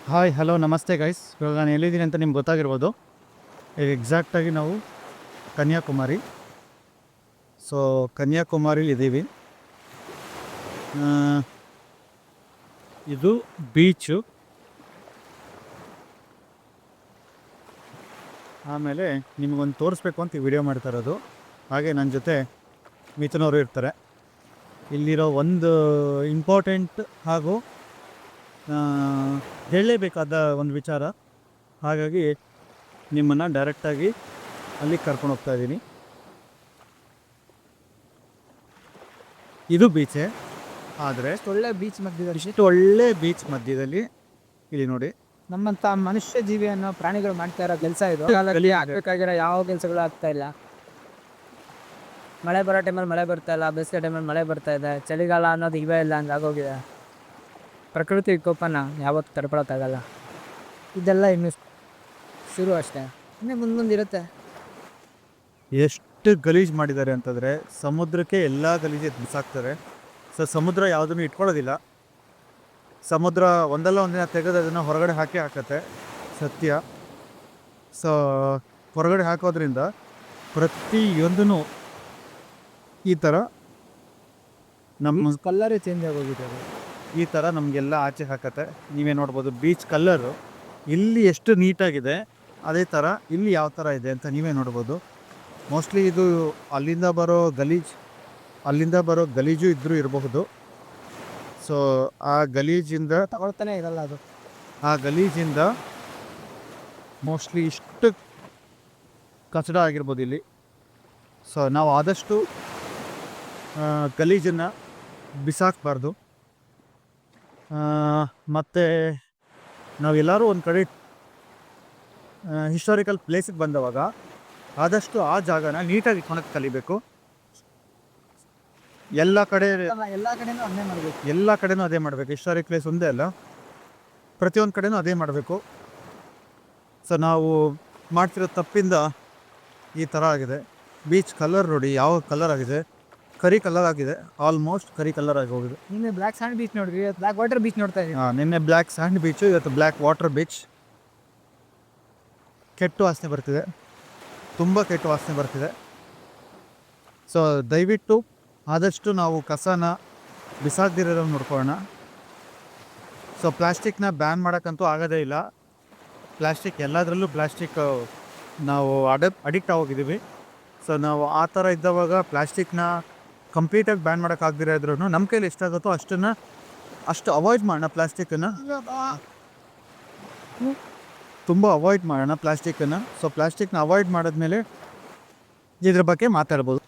Hi hello ನಮಸ್ತೆ guys. ಇವಾಗ ನಾನು ಎಲ್ಲಿದ್ದೀನಿ ಅಂತ ನಿಮ್ಗೆ ಗೊತ್ತಾಗಿರ್ಬೋದು. ಈಗ ಎಕ್ಸಾಕ್ಟಾಗಿ ನಾವು ಕನ್ಯಾಕುಮಾರಿ. ಸೊ ಕನ್ಯಾಕುಮಾರಿಲಿ ಇದ್ದೀವಿ. ಇದು ಬೀಚು. ಆಮೇಲೆ ನಿಮಗೊಂದು ತೋರಿಸ್ಬೇಕು ಅಂತ ಈ ವಿಡಿಯೋ ಮಾಡ್ತಾ ಇರೋದು. ಹಾಗೆ ನನ್ನ ಜೊತೆ ಮಿಥುನ್ ಅವರು ಇರ್ತಾರೆ. ಇಲ್ಲಿರೋ ಒಂದು ಇಂಪಾರ್ಟೆಂಟ್ ಹಾಗೂ ಹೇಳಲೇಬೇಕಾದ ಒಂದು ವಿಚಾರ, ಹಾಗಾಗಿ ನಿಮ್ಮನ್ನು ಡೈರೆಕ್ಟಾಗಿ ಅಲ್ಲಿ ಕರ್ಕೊಂಡು ಹೋಗ್ತಾ ಇದ್ದೀನಿ. ಇದು ಬೀಚೆ, ಆದರೆ ಒಳ್ಳೆ ಬೀಚ್ ಮಧ್ಯದಲ್ಲಿ ಇಷ್ಟು ಒಳ್ಳೆ ಬೀಚ್ ಮಧ್ಯದಲ್ಲಿ ಇಲ್ಲಿ ನೋಡಿ ನಮ್ಮಂತ ಮನುಷ್ಯ ಜೀವಿಯನ್ನು ಪ್ರಾಣಿಗಳು ಮಾಡ್ತಾ ಇರೋ ಕೆಲಸ ಇದು. ಆಗಬೇಕಾಗಿರೋ ಯಾವ ಕೆಲಸಗಳು ಆಗ್ತಾ ಇಲ್ಲ. ಮಳೆ ಬರೋ ಟೈಮಲ್ಲಿ ಮಳೆ ಬರ್ತಾ ಇಲ್ಲ, ಬೇಸಿಗೆ ಟೈಮಲ್ಲಿ ಮಳೆ ಬರ್ತಾ ಇದೆ, ಚಳಿಗಾಲ ಅನ್ನೋದು ಇವೇ ಇಲ್ಲ ಹಂಗಾಗೋಗಿದೆ. ಪ್ರಕೃತಿ ವಿಕೋಪನ ಯಾವತ್ತು ತಡ್ಕೊಳಕ್ಕಾಗಲ್ಲ. ಇದೆಲ್ಲ ಇನ್ನು ಶುರು ಅಷ್ಟೇ, ಇನ್ನೇ ಮುಂದಿರುತ್ತೆ. ಎಷ್ಟು ಗಲೀಜು ಮಾಡಿದ್ದಾರೆ ಅಂತಂದರೆ ಸಮುದ್ರಕ್ಕೆ ಎಲ್ಲ ಗಲೀಜು ಬಿಸಾಕ್ತಾರೆ. ಸೊ ಸಮುದ್ರ ಯಾವುದನ್ನು ಇಟ್ಕೊಳ್ಳೋದಿಲ್ಲ. ಸಮುದ್ರ ಒಂದಲ್ಲ ಒಂದಿನ ತೆಗೆದು ಅದನ್ನು ಹೊರಗಡೆ ಹಾಕತ್ತೆ, ಸತ್ಯ. ಸೊ ಹೊರಗಡೆ ಹಾಕೋದ್ರಿಂದ ಪ್ರತಿಯೊಂದೂ ಈ ಥರ ನಮ್ಮ ಕಲ್ಲರೇ ಚೇಂಜ್ ಆಗೋಗಿದೆ. ಈ ಥರ ನಮಗೆಲ್ಲ ಆಚೆ ಹಾಕತ್ತೆ. ನೀವೇ ನೋಡ್ಬೋದು ಬೀಚ್ ಕಲ್ಲರು ಇಲ್ಲಿ ಎಷ್ಟು ನೀಟಾಗಿದೆ, ಅದೇ ಥರ ಇಲ್ಲಿ ಯಾವ ಥರ ಇದೆ ಅಂತ ನೀವೇ ನೋಡ್ಬೋದು. ಮೋಸ್ಟ್ಲಿ ಇದು ಅಲ್ಲಿಂದ ಬರೋ ಗಲೀಜು ಇದ್ದರೂ ಇರಬಹುದು. ಸೊ ಆ ಗಲೀಜಿಂದ ತಗೊಳ್ತಾನೆ ಇರಲ್ಲ ಅದು. ಆ ಗಲೀಜಿಂದ ಮೋಸ್ಟ್ಲಿ ಇಷ್ಟು ಕಚಡ ಆಗಿರ್ಬೋದು ಇಲ್ಲಿ. ಸೊ ನಾವು ಆದಷ್ಟು ಗಲೀಜನ್ನು ಬಿಸಾಕಬಾರ್ದು. ಮತ್ತು ನಾವೆಲ್ಲರೂ ಒಂದು ಕಡೆ ಹಿಸ್ಟಾರಿಕಲ್ ಪ್ಲೇಸಿಗೆ ಬಂದವಾಗ ಆದಷ್ಟು ಆ ಜಾಗನ ನೀಟಾಗಿ ಇಟ್ಕೊಳಕ್ಕೆ ಕಲಿಬೇಕು. ಎಲ್ಲ ಕಡೆನೂ ಅದೇ ಮಾಡಬೇಕು. ಹಿಸ್ಟಾರಿಕ್ ಪ್ಲೇಸ್ ಒಂದೇ ಅಲ್ಲ, ಪ್ರತಿಯೊಂದು ಕಡೆನೂ ಅದೇ ಮಾಡಬೇಕು. ಸೊ ನಾವು ಮಾಡ್ತಿರೋ ತಪ್ಪಿಂದ ಈ ಥರ ಆಗಿದೆ. ಬೀಚ್ ಕಲರ್ ನೋಡಿ ಯಾವ ಕಲರ್ ಆಗಿದೆ, ಕರಿ ಕಲರ್ ಆಗಿದೆ, ಆಲ್ಮೋಸ್ಟ್ ಕರಿ ಕಲರ್ ಆಗಿ ಹೋಗಿದೆ. ನಿನ್ನೆ ಬ್ಲ್ಯಾಕ್ ಸ್ಯಾಂಡ್ ಬೀಚ್ ನೋಡಿದ್ವಿ, ಬ್ಲ್ಯಾಕ್ ವಾಟರ್ ಬೀಚ್ ನೋಡ್ತಾ ಇದ್ದೀವಿ. ನಿನ್ನೆ ಬ್ಲ್ಯಾಕ್ ಸ್ಯಾಂಡ್ ಬೀಚು, ಇವತ್ತು ಬ್ಲ್ಯಾಕ್ ವಾಟರ್ ಬೀಚ್. ಕೆಟ್ಟ ವಾಸನೆ ಬರ್ತಿದೆ, ತುಂಬ ಕೆಟ್ಟ ವಾಸನೆ ಬರ್ತಿದೆ. ಸೊ ದಯವಿಟ್ಟು ಆದಷ್ಟು ನಾವು ಕಸನ ಬಿಸಾಕದಿರೋ ನೋಡ್ಕೊಳ್ಳೋಣ. ಸೊ ಪ್ಲಾಸ್ಟಿಕ್ನ ಬ್ಯಾನ್ ಮಾಡೋಕ್ಕಂತೂ ಆಗೋದೇ ಇಲ್ಲ. ಪ್ಲಾಸ್ಟಿಕ್ ಎಲ್ಲದರಲ್ಲೂ ನಾವು ಅಡಿಕ್ಟ್ ಆಗೋಗಿದ್ದೀವಿ. ಸೊ ನಾವು ಆ ಥರ ಇದ್ದವಾಗ ಪ್ಲಾಸ್ಟಿಕ್ನ ಕಂಪ್ಲೀಟಾಗಿ ಬ್ಯಾನ್ ಮಾಡೋಕ್ಕಾಗದಿರೋ ಇದ್ರೂ ನಮ್ಮ ಕೈಲಿ ಎಷ್ಟಾಗುತ್ತೋ ಅಷ್ಟು ಅವಾಯ್ಡ್ ಮಾಡೋಣ. ಪ್ಲಾಸ್ಟಿಕ್ಕನ್ನು ತುಂಬ ಅವಾಯ್ಡ್ ಮಾಡೋಣ ಪ್ಲಾಸ್ಟಿಕ್ಕನ್ನು. ಸೊ ಪ್ಲಾಸ್ಟಿಕ್ನ ಅವಾಯ್ಡ್ ಮಾಡಿದ್ಮೇಲೆ ಇದ್ರ ಬಗ್ಗೆ ಮಾತಾಡ್ಬೋದು.